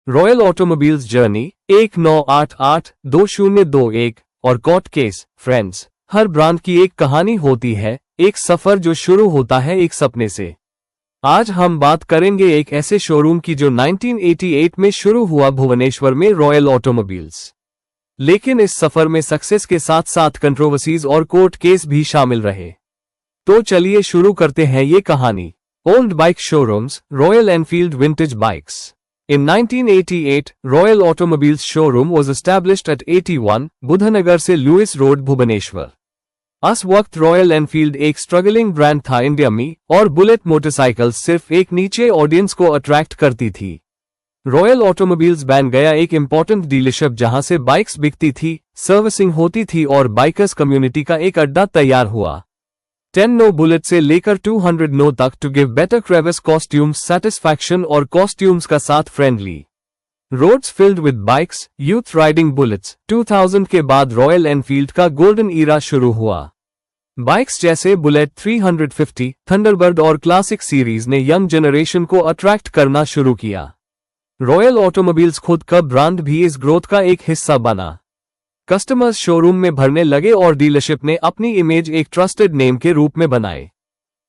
Royal automobiles journey 1988-2021 और court case. Friends, हर brand की एक कहानी होती है, एक सफर जो शुरू होता है एक सपने से। आज हम बात करेंगे एक ऐसे शोरूम की जो 1988 में शुरू हुआ भुवनेश्वर में, रॉयल ऑटोमोबाइल्स। लेकिन इस सफर में सक्सेस के साथ साथ कंट्रोवर्सीज और कोर्ट केस भी शामिल रहे। तो चलिए शुरू करते हैं ये कहानी। Old bike showrooms, royal Enfield vintage bikes. In 1988, Royal Automobiles showroom was established at 81 Budhnagar से लुइस रोड, भुवनेश्वर। उस वक्त रॉयल एनफील्ड एक स्ट्रगलिंग ब्रांड था इंडिया में, और बुलेट मोटरसाइकिल्स सिर्फ एक नीचे ऑडियंस को अट्रैक्ट करती थी। रॉयल ऑटोमोबाइल्स बन गया एक इंपॉर्टेंट डीलरशिप जहां से बाइक्स बिकती थी, सर्विसिंग होती थी और बाइकर्स कम्युनिटी का एक अड्डा तैयार हुआ। 10 नो बुलेट से लेकर 200 नो तक to give better crevice costumes satisfaction और कॉस्ट्यूम्स का साथ friendly roads filled with bikes, youth riding bullets. 2000 के बाद रॉयल एनफील्ड का गोल्डन ईरा शुरू हुआ। बाइक्स जैसे बुलेट 350, थंडरबर्ड और क्लासिक सीरीज ने यंग जनरेशन को अट्रैक्ट करना शुरू किया। रॉयल ऑटोमोबाइल्स खुद का ब्रांड भी इस ग्रोथ का एक हिस्सा बना। कस्टमर्स शोरूम में भरने लगे और डीलरशिप ने अपनी इमेज एक ट्रस्टेड नेम के रूप में बनाए।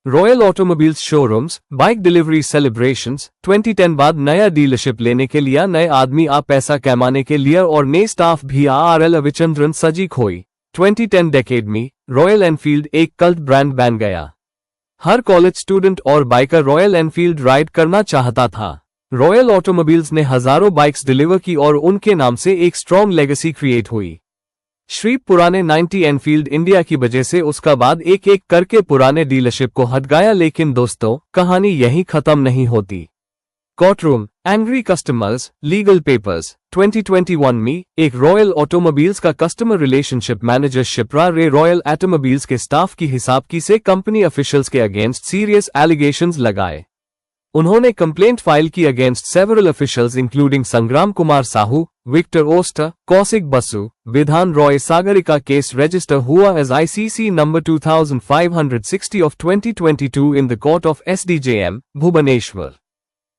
Royal automobiles showrooms, bike delivery celebrations. 2010 बाद नया डीलरशिप लेने के लिए नए आदमी आ पैसा कमाने के लिए और नए स्टाफ भी RL रविचंद्रन सजी खोई। 2010 डेकेड में रॉयल एनफील्ड एक कल्ट ब्रांड बन गया। हर कॉलेज स्टूडेंट और बाइकर रॉयल एनफील्ड राइड करना चाहता था। रॉयल ऑटोमोबाइल्स ने हजारों बाइक्स डिलीवर की और उनके नाम से एक स्ट्रॉन्ग लेगेसी क्रिएट हुई। श्री पुराने 90 एनफील्ड इंडिया की वजह से उसका बाद एक एक करके पुराने डीलरशिप को हट गया। लेकिन दोस्तों, कहानी यहीं खत्म नहीं होती। Courtroom, angry customers, legal papers. 2021 में एक रॉयल ऑटोमोबाइल्स का customer relationship manager Shipra Ray Royal Automobiles के स्टाफ की हिसाबकी से कंपनी ऑफिशियल्स के अगेंस्ट सीरियस एलिगेशंस लगाए। उन्होंने कंप्लेंट फाइल की against several officials including Sangram Kumar Sahu, Victor Oster, Kaushik Basu, Bidhan Roy. Sagarika case register हुआ as ICC number 2560 of 2022 in the court of SDJM, Bhubaneswar.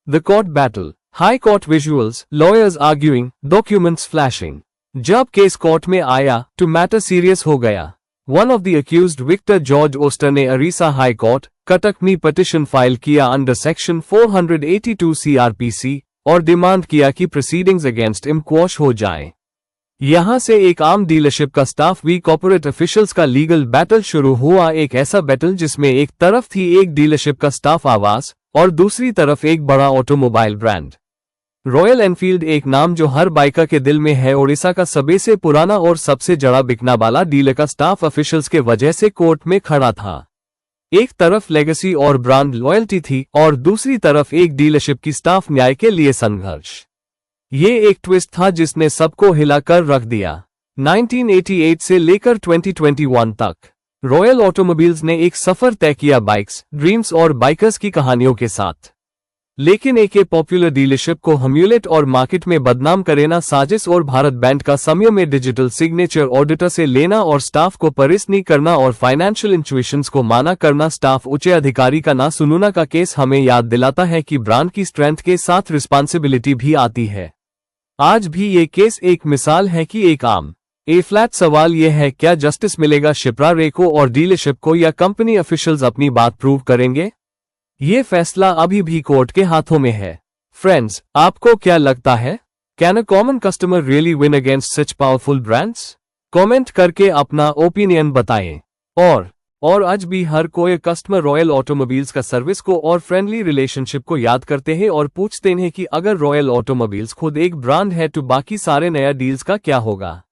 The court battle, high court visuals, lawyers arguing, documents flashing। जब case court में आया तो matter serious हो गया। One of the accused, Victor George Oster ने Orissa high court, Cuttack में petition file किया under section 482 CRPC और डिमांड किया कि प्रोसीडिंग्स अगेंस्ट हिम क्वॉश हो जाएं। यहां से एक आम डीलरशिप का स्टाफ वी कॉर्पोरेट ऑफिशियल्स का लीगल बैटल शुरू हुआ। एक ऐसा बैटल जिसमें एक तरफ थी एक डीलरशिप का स्टाफ आवाज और दूसरी तरफ एक बड़ा ऑटोमोबाइल ब्रांड। रॉयल एनफील्ड एक नाम जो हर बाइकर के दिल में है। ओडिशा का सबसे पुराना और सबसे जड़ा बिकना वाला डीलर का स्टाफ ऑफिशियल्स के वजह से कोर्ट में खड़ा था। एक तरफ लेगेसी और ब्रांड लॉयल्टी थी और दूसरी तरफ एक डीलरशिप की स्टाफ न्याय के लिए संघर्ष। ये एक ट्विस्ट था जिसने सबको हिलाकर रख दिया। 1988 से लेकर 2021 तक रॉयल ऑटोमोबाइल्स ने एक सफर तय किया बाइक्स, ड्रीम्स और बाइकर्स की कहानियों के साथ। लेकिन एक पॉपुलर डीलरशिप को हम्यूलेट और मार्केट में बदनाम करेना साजिश और भारत बैंक का समय में डिजिटल सिग्नेचर ऑडिटर से लेना और स्टाफ को परेशानी करना और फाइनेंशियल इंट्यूशंस को माना करना, स्टाफ उच्च अधिकारी का ना सुनना का केस हमें याद दिलाता है कि ब्रांड की स्ट्रेंथ के साथ रिस्पॉन्सिबिलिटी भी आती है। आज भी ये केस एक मिसाल है कि एक आम फ्लैट सवाल यह है, क्या जस्टिस मिलेगा शिप्रा रे को और डीलरशिप को, या कंपनी ऑफिशियल्स अपनी बात प्रूव करेंगे? ये फैसला अभी भी कोर्ट के हाथों में है। फ्रेंड्स, आपको क्या लगता है? Can a common customer really win against such powerful brands? Comment करके अपना ओपिनियन बताएं। और आज भी हर कोई कस्टमर रॉयल ऑटोमोबाइल्स का सर्विस को और फ्रेंडली रिलेशनशिप को याद करते हैं और पूछते हैं कि अगर रॉयल ऑटोमोबाइल्स खुद एक ब्रांड है तो बाकी सारे नया डील्स का क्या होगा।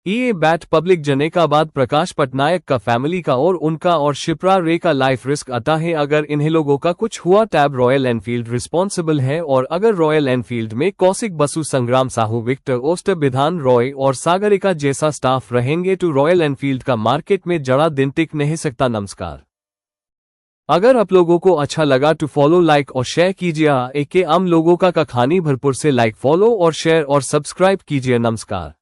ये बैट पब्लिक जने का बाद प्रकाश पटनायक का फैमिली का और उनका और शिप्रा रे का लाइफ रिस्क आता है। अगर इन्हें लोगों का कुछ हुआ टैब रॉयल एनफील्ड रिस्पॉन्सिबल है, और अगर रॉयल एनफील्ड में कौशिक बसु, संग्राम साहू, विक्टर ओस्टर, विधान रॉय और सागरिका जैसा स्टाफ रहेंगे तो रॉयल एनफील्ड का मार्केट में जड़ा दिन टिक नहीं सकता। नमस्कार। अगर आप लोगों को अच्छा लगा तो फॉलो, लाइक और शेयर कीजिए। एक आम लोगों का कहानी भरपूर से लाइक, फॉलो और शेयर और सब्सक्राइब कीजिए। नमस्कार।